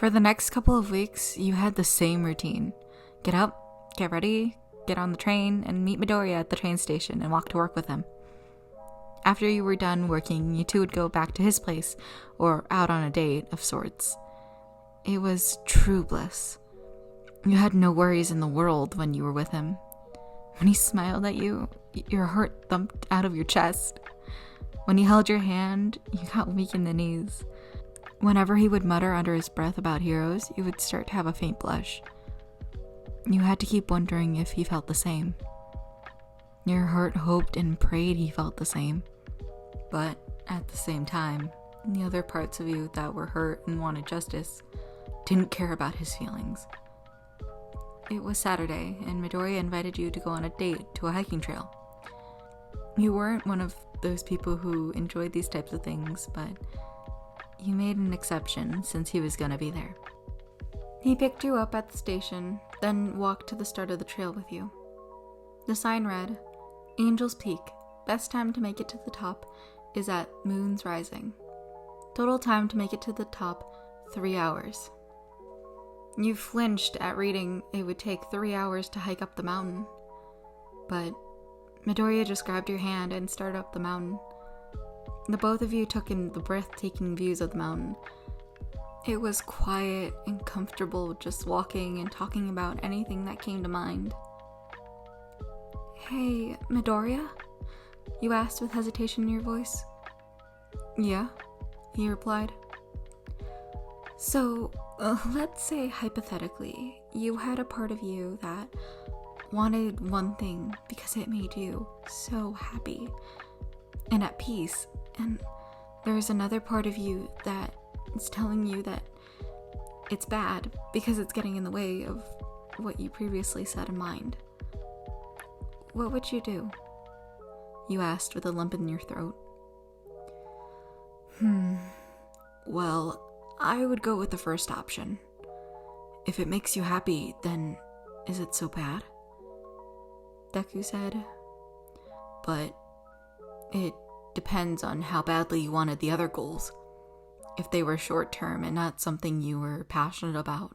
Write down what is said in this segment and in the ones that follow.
For the next couple of weeks, you had the same routine. Get up, get ready, get on the train, and meet Midoriya at the train station and walk to work with him. After you were done working, you two would go back to his place, or out on a date of sorts. It was true bliss. You had no worries in the world when you were with him. When he smiled at you, your heart thumped out of your chest. When he held your hand, you got weak in the knees. Whenever he would mutter under his breath about heroes, you would start to have a faint blush. You had to keep wondering if he felt the same. Your heart hoped and prayed he felt the same. But at the same time, the other parts of you that were hurt and wanted justice didn't care about his feelings. It was Saturday, and Midoriya invited you to go on a date to a hiking trail. You weren't one of those people who enjoyed these types of things, but you made an exception since he was gonna be there. He picked you up at the station, then walked to the start of the trail with you. The sign read, "Angel's Peak. Best time to make it to the top is at moon's rising. Total time to make it to the top, 3 hours." You flinched at reading it would take 3 hours to hike up the mountain. But Midoriya just grabbed your hand and started up the mountain. The both of you took in the breathtaking views of the mountain. It was quiet and comfortable, just walking and talking about anything that came to mind. "Hey, Midoriya?" you asked with hesitation in your voice. "Yeah," he replied. "So, let's say hypothetically, you had a part of you that wanted one thing because it made you so happy and at peace, and there's another part of you that is telling you that it's bad because it's getting in the way of what you previously set in mind. What would you do?" you asked with a lump in your throat. Well, I would go with the first option. If it makes you happy, then is it so bad?" Deku said. "But it depends on how badly you wanted the other goals. If they were short-term and not something you were passionate about,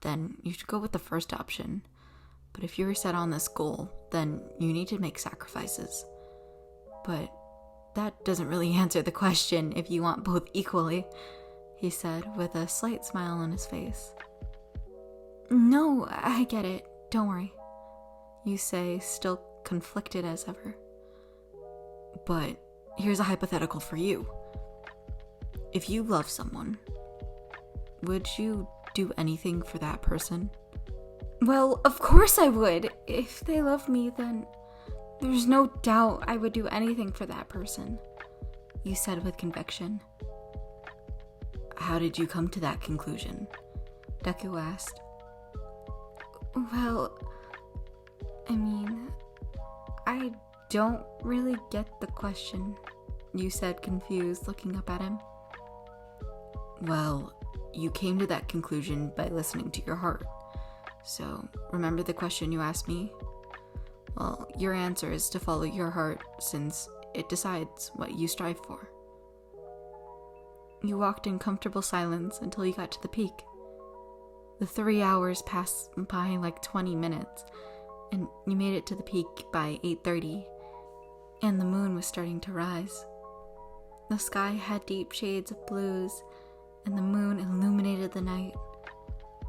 then you should go with the first option. But if you were set on this goal, then you need to make sacrifices. But that doesn't really answer the question if you want both equally," he said with a slight smile on his face. "No, I get it. Don't worry," you say, still conflicted as ever. "But here's a hypothetical for you. If you love someone, would you do anything for that person?" "Well, of course I would. If they love me, then there's no doubt I would do anything for that person," you said with conviction. "How did you come to that conclusion?" Deku asked. "Well, I don't really get the question," you said, confused, looking up at him. "Well, you came to that conclusion by listening to your heart. So, remember the question you asked me? Well, your answer is to follow your heart since it decides what you strive for." You walked in comfortable silence until you got to the peak. The 3 hours passed by like 20 minutes, and you made it to the peak by 8:30, and the moon was starting to rise. The sky had deep shades of blues, and the moon illuminated the night.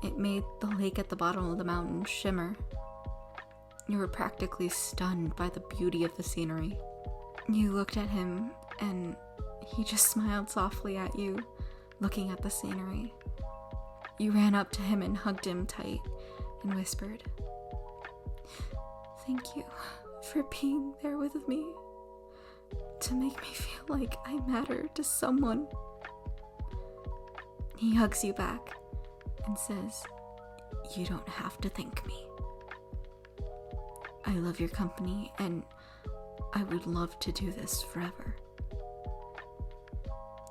It made the lake at the bottom of the mountain shimmer. You were practically stunned by the beauty of the scenery. You looked at him, and he just smiled softly at you, looking at the scenery. You ran up to him and hugged him tight and whispered, "Thank you for being there with me, to make me feel like I matter to someone." He hugs you back and says, "You don't have to thank me. I love your company, and I would love to do this forever."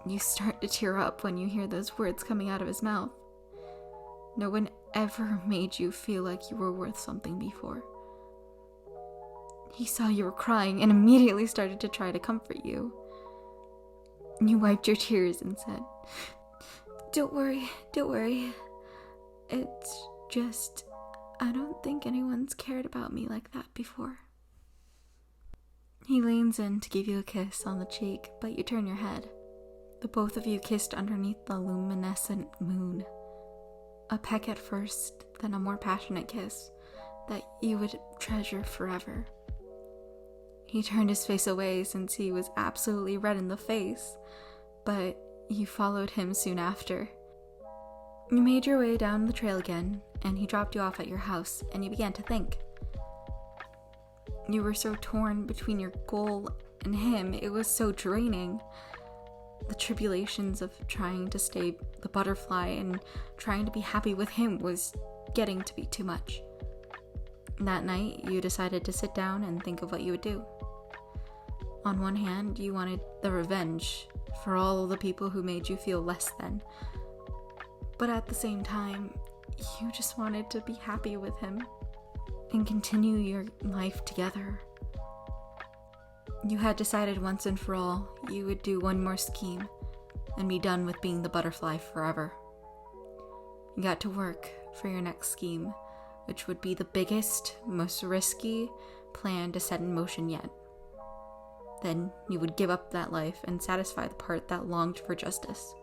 You start to tear up when you hear those words coming out of his mouth. No one ever made you feel like you were worth something before. He saw you were crying and immediately started to try to comfort you. You wiped your tears and said, Don't worry. It's just, I don't think anyone's cared about me like that before. He leans in to give you a kiss on the cheek, but you turn your head. The both of you kissed underneath the luminescent moon. A peck at first, then a more passionate kiss that you would treasure forever. He turned his face away since he was absolutely red in the face, but you followed him soon after. You made your way down the trail again, and he dropped you off at your house, and you began to think. You were so torn between your goal and him, it was so draining. The tribulations of trying to stay the butterfly and trying to be happy with him was getting to be too much. That night, you decided to sit down and think of what you would do. On one hand, you wanted the revenge for all the people who made you feel less than. But at the same time, you just wanted to be happy with him and continue your life together. You had decided once and for all you would do one more scheme and be done with being the butterfly forever. You got to work for your next scheme, which would be the biggest, most risky plan to set in motion yet. Then you would give up that life and satisfy the part that longed for justice.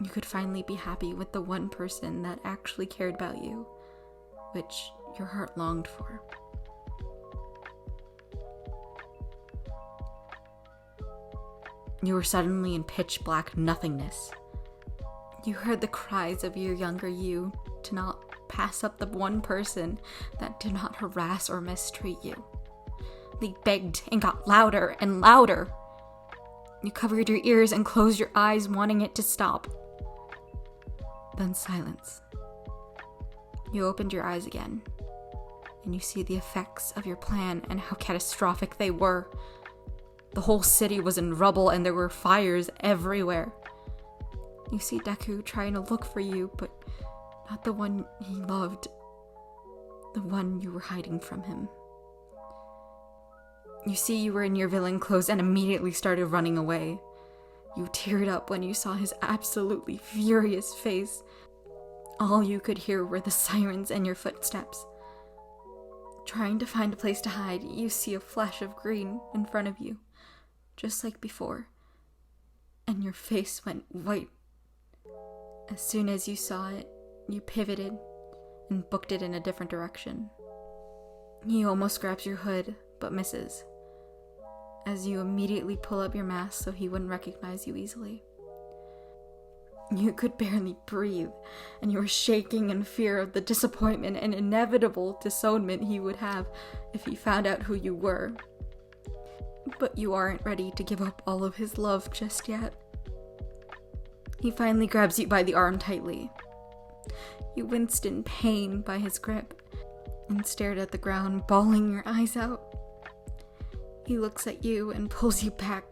You could finally be happy with the one person that actually cared about you, which your heart longed for. You were suddenly in pitch black nothingness. You heard the cries of your younger you to not pass up the one person that did not harass or mistreat you. They begged and got louder and louder. You covered your ears and closed your eyes, wanting it to stop. Then silence. You opened your eyes again, and you see the effects of your plan and how catastrophic they were. The whole city was in rubble and there were fires everywhere. You see Deku trying to look for you, but not the one he loved, the one you were hiding from him. You see you were in your villain clothes and immediately started running away. You teared up when you saw his absolutely furious face. All you could hear were the sirens and your footsteps. Trying to find a place to hide, you see a flash of green in front of you, just like before, and your face went white. As soon as you saw it, you pivoted and booked it in a different direction. He almost grabs your hood, but misses, as you immediately pull up your mask so he wouldn't recognize you easily. You could barely breathe, and you were shaking in fear of the disappointment and inevitable disownment he would have if he found out who you were. But you aren't ready to give up all of his love just yet. He finally grabs you by the arm tightly. You winced in pain by his grip and stared at the ground, bawling your eyes out. He looks at you and pulls you back.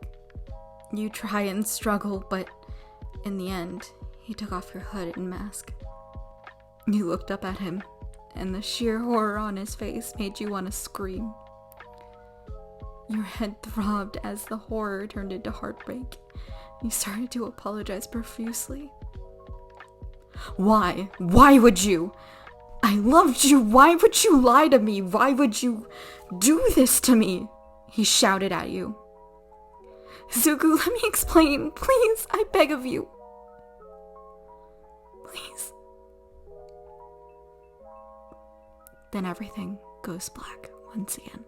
You try and struggle, but in the end, he took off your hood and mask. You looked up at him, and the sheer horror on his face made you want to scream. Your head throbbed as the horror turned into heartbreak. You started to apologize profusely. Why? Why would you? I loved you. Why would you lie to me? Why would you do this to me? He shouted at you. Zuko, let me explain. Please, I beg of you. Please. Then everything goes black once again.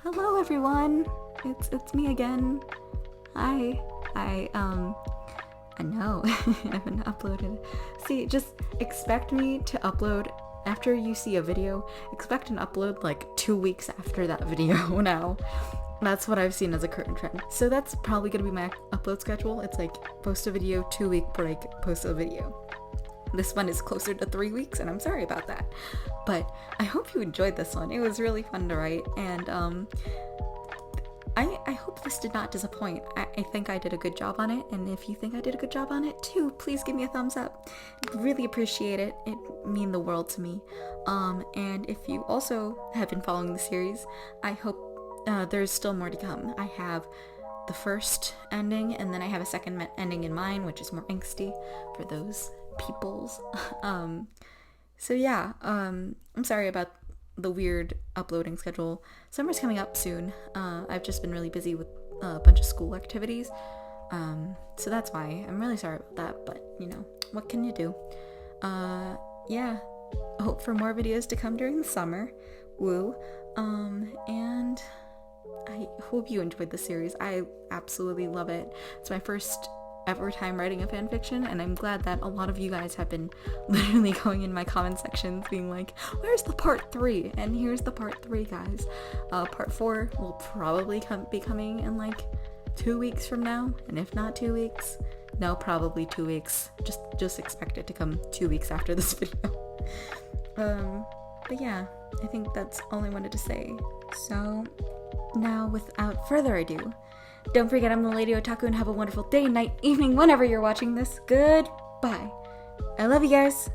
Hello everyone, it's me again. Hi. I know, I haven't uploaded. See, just expect me to upload after you see a video. Expect an upload like 2 weeks after that video now. That's what I've seen as a current trend. So that's probably gonna be my upload schedule. It's like post a video, 2-week break, post a video. This one is closer to 3 weeks, and I'm sorry about that. But I hope you enjoyed this one. It was really fun to write, and I hope this did not disappoint. I think I did a good job on it, and if you think I did a good job on it too, please give me a thumbs up. Really appreciate it. It means the world to me. And if you also have been following the series, I hope there's still more to come. I have the first ending, and then I have a second ending in mind, which is more angsty for those peoples. So yeah, I'm sorry about the weird uploading schedule. Summer's coming up soon. I've just been really busy with a bunch of school activities. So that's why. I'm really sorry about that, but you know, what can you do? Yeah, I hope for more videos to come during the summer. Woo. And I hope you enjoyed the series. I absolutely love it. It's my first ever time writing a fanfiction, and I'm glad that a lot of you guys have been literally going in my comment sections being like, where's the part 3? And here's the part 3, guys. Part 4 will probably be coming in like 2 weeks from now, and if not 2 weeks, no, probably 2 weeks. Just expect it to come 2 weeks after this video. But yeah, I think that's all I wanted to say. So now, without further ado, don't forget I'm the Lady Otaku, and have a wonderful day, night, evening, whenever you're watching this. Goodbye. I love you guys.